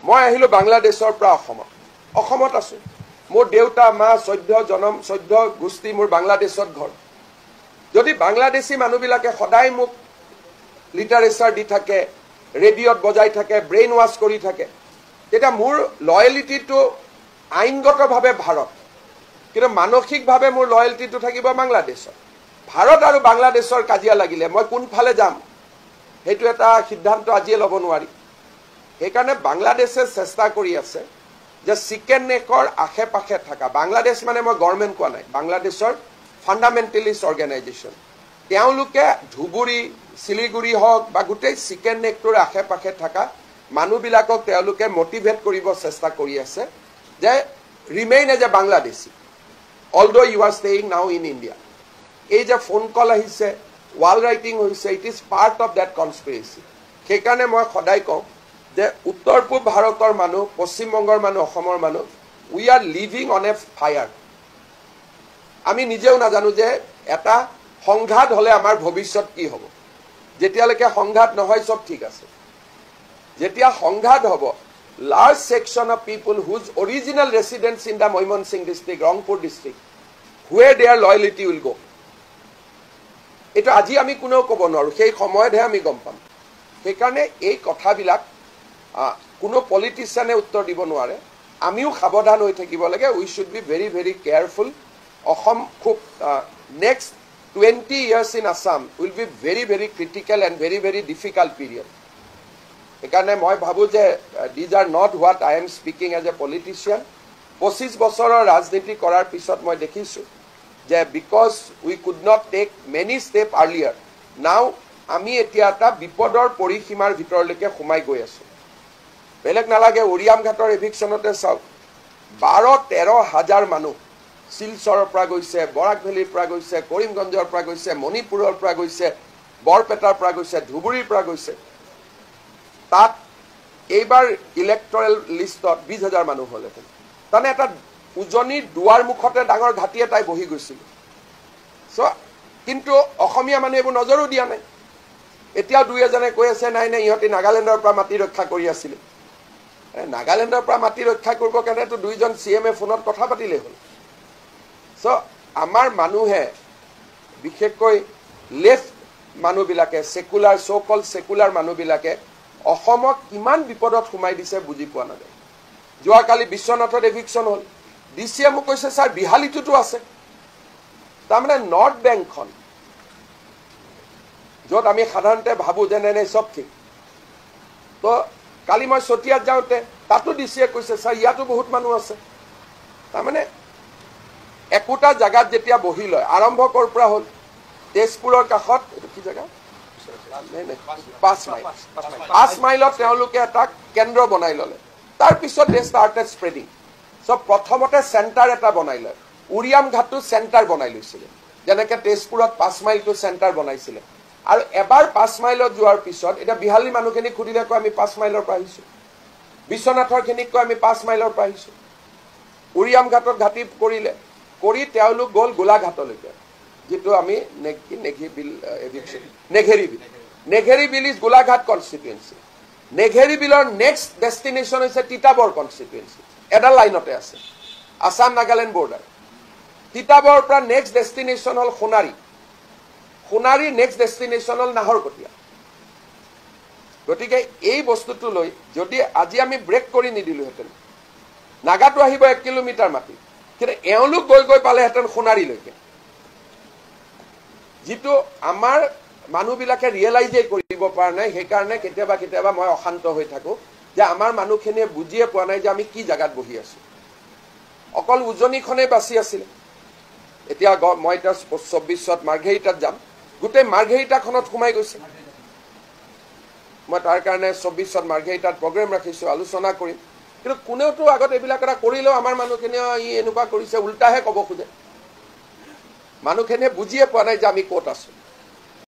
মই আহিলো বাংলাদেশৰ পৰা অসমত আছো মোৰ দেউতা মা 14 গোষ্ঠী মোৰ বাংলাদেশত ঘৰ যদি বাংলাদেশী মানুহবিলাকে সদায় মোক লিটাৰেচাৰ দি থাকে ৰেডিঅ'ত বজাই থাকে ব্ৰেইন ওয়াশ কৰি থাকে তেতিয়া মোৰ লয়ালিটিটো আইনগতভাৱে ভাৰত কিন্তু মানসিকভাৱে মোৰ লয়ালিটিটো থাকিব বাংলাদেশত ভাৰত আৰু বাংলাদেশৰ কাজিয়া লাগিলে মই কোনফালে যাম হেতু এটা সিদ্ধান্ত আজিয়ে ল'ব নোৱাৰি সেইকাৰণে বাংলাদেশে চেষ্টা কৰি আছে যে চিকেন নেকৰ আশে পাশে থাকা বাংলাদেশ মানে মই গভৰ্ণমেণ্ট কোৱা নাই বাংলাদেশৰ ফাণ্ডামেণ্টেলিষ্ট অৰ্গেনাইজেশ্যন তেওঁলোকে ধুবুৰী শিলিগুৰি হওক বা গোটেই চিকেন নেকটোৰ আশে পাশে থাকা মানুহবিলাকক তেওঁলোকে মোটিভেট কৰিব চেষ্টা কৰি আছে যে remain as a Bangladeshi although you are staying now in India এই যে ফোন কল আহিছে ওয়াল ৰাইটিং হৈছে it is part of that conspiracy সেইকাৰণে মই সদায় কওঁ যে উত্তৰ পূব ভাৰতৰ মানুহ পশ্চিম বংগৰ মানুহ অসমৰ মানুহ we are living on a fire আমি নিজেও নাজানো যে এটা সংঘাত হলে আমাৰ ভৱিষ্যত কি হ'ব যেতিয়ালৈকে সংঘাত নহয় সব ঠিক আছে যেতিয়া সংঘাত হ'ব large section of people whose original residence in the Moimansingh district Rangpur district where their loyalty will go এটা আজি আমি কোনেও ক'ব নোৱাৰো সেই সময়তহে আমি গম পাম সেইকাৰণে এই কথাবিলাক কোনো পলিটিচিয়ানে উত্তৰ দিব নোৱাৰে আমিও সাৱধান হৈ থাকিব লাগে we should be very very careful Assam খুব next 20 years in Assam will be very very critical and very very difficult period সেইকাৰণে মই ভাবো যে these are not what I am speaking as a politician 25 বছৰৰ ৰাজনীতি কৰাৰ পিছত মই দেখিছো যে because we could not take many step earlier now আমি এতিয়া এটা বিপদৰ পৰিসীমাৰ ভিতৰলৈকে সোমাই গৈ আছো বেলেগ নালাগে ওৰিয়াম ঘাটৰ এভিকশনতে চাওক 12-13 হাজাৰ মানুহ শিলচৰৰ পৰা গৈছে বৰাক ভেলীৰ পৰা গৈছে কৰিমগঞ্জৰ পৰা গৈছে মণিপুৰৰ পৰা গৈছে বৰপেটাৰ পৰা গৈছে ধুবুৰীৰ পৰা গৈছে তাত এইবাৰ ইলেক্টৰেল লিষ্টত 20,000 মানুহ হলহেঁতেন তানে এটা উজনিৰ দুৱাৰ মুখতে ডাঙৰ ঘাটি এটাই বহি গৈছিল কিন্তু অসমীয়া মানুহ এইবোৰ নজৰো দিয়া নাই এতিয়া দুই এজনে কৈ আছে নাই নাই ইহঁতে নাগালেণ্ডৰ পৰা মাটি ৰক্ষা কৰি আছিল নাগালেণ্ডৰ পৰা মাটি ৰক্ষা কৰিব কাৰণেতো দুইজন CMA ফোনত কথা পাতিলে হ'ল আমাৰ মানুহে বিশেষকৈ লেফট মানুহবিলাকে সেকুলাৰ সো কল সেকুলাৰ মানুহবিলাকে অসমক কিমান বিপদত সোমাই দিছে বুজি পোৱা নাযায় যোৱাকালি বিশ্বনাথৰ এভিকশন হ'ল ডিচিয়ে মোক কৈছে স্যাৰ বিহালীটোতো আছে তাৰমানে নৰ্থ বেংকখন য'ত আমি সাধাৰণতে ভাবো যে নাই সব ঠিক তো কালি মই চতিয়াত যাওঁতে তাতো ডিচিয়ে কৈছে স্যাৰ ইয়াতো বহুত মানুহ আছে তাৰমানে একোটা জায়গাত যেতিয়া বহি লয় আৰম্ভ কৰ পৰা হ'ল তেজপুৰৰ কাষত এটো কি জায়গা 5 মাইলত তেওঁলোকে এটা কেন্দ্ৰ বনাই ললে তাৰ পিছত দে ষ্টাৰ্টেড স্প্ৰেডিং সব প্ৰথমতে সেন্টাৰ এটা বনাই লয় উৰিয়াম ঘাটটো সেন্টাৰ বনাই লৈছিল যেনেকৈ তেজপুৰত 5 মাইলটো সেন্টাৰ বনাইছিল আৰু এবাৰ 5 মাইলত যোৱাৰ পিছত এটা বিহালী মানুহখিনি খুদিলে কয় আমি 5 মাইলৰ পৰা আহিছো বিশ্বনাথৰ খিনিক কয় আমি 5 মাইলৰ পৰা আহিছো উৰিয়াম ঘাটত ঘাটি কৰিলে কৰি তেওঁলোক গল গোলাঘাটলৈকে যেটো আমি নেঘেৰি বিল এভিকশন নেঘেৰি বিল ইজ গোলাঘাট কনস্টিটুৱেন্সি নেঘেৰি বিলৰ নেক্সট ডেষ্টিনেশ্যন হৈছে তিতাবৰ কনস্টিটুৱেন্সি এটা লাইনতে আছে আসাম নাগালেণ্ড বৰ্ডাৰ তিতাবৰ পৰা নেক্সট ডেষ্টিনেশ্যন হল সোণাৰী নেক্সট ডেষ্টিনেশ্যন হল নাহৰকটীয়া গতিকে এই বস্তুটো লৈ যদি আজি আমি ব্ৰেক কৰি নিদিলোহেঁতেন নাগাটো আহিব 1 কিলোমিটাৰ মাটি কিন্তু এওঁলোক গৈ পালেহেঁতেন সোণাৰীলৈকে যিটো আমাৰ মানুহবিলাকে ৰিয়েলাইজে কৰিব পৰা নাই সেইকাৰণে কেতিয়াবা মই অশান্ত হৈ থাকো যে আমাৰ মানুহখিনিয়ে বুজিয়ে পোৱা নাই যে আমি কি জায়গাত বহি আছো অকল উজনিখনে বাছি আছিল এতিয়া মই এটা 24ত মাৰ্ঘেৰিটাত যাম গোটেই মাৰ্ঘেৰিটাখনত সোমাই গৈছে মই তাৰ কাৰণে 24ত মাৰ্ঘেৰিটাত প্ৰগ্ৰাম ৰাখিছো আলোচনা কৰিম কিন্তু কোনেওতো আগত এইবিলাক এটা কৰিলেও আমাৰ মানুহখিনিয়ে ই এনেকুৱা কৰিছে উল্টাহে ক'ব খোজে মানুহখিনিয়ে বুজিয়ে পোৱা নাই যে আমি ক'ত আছো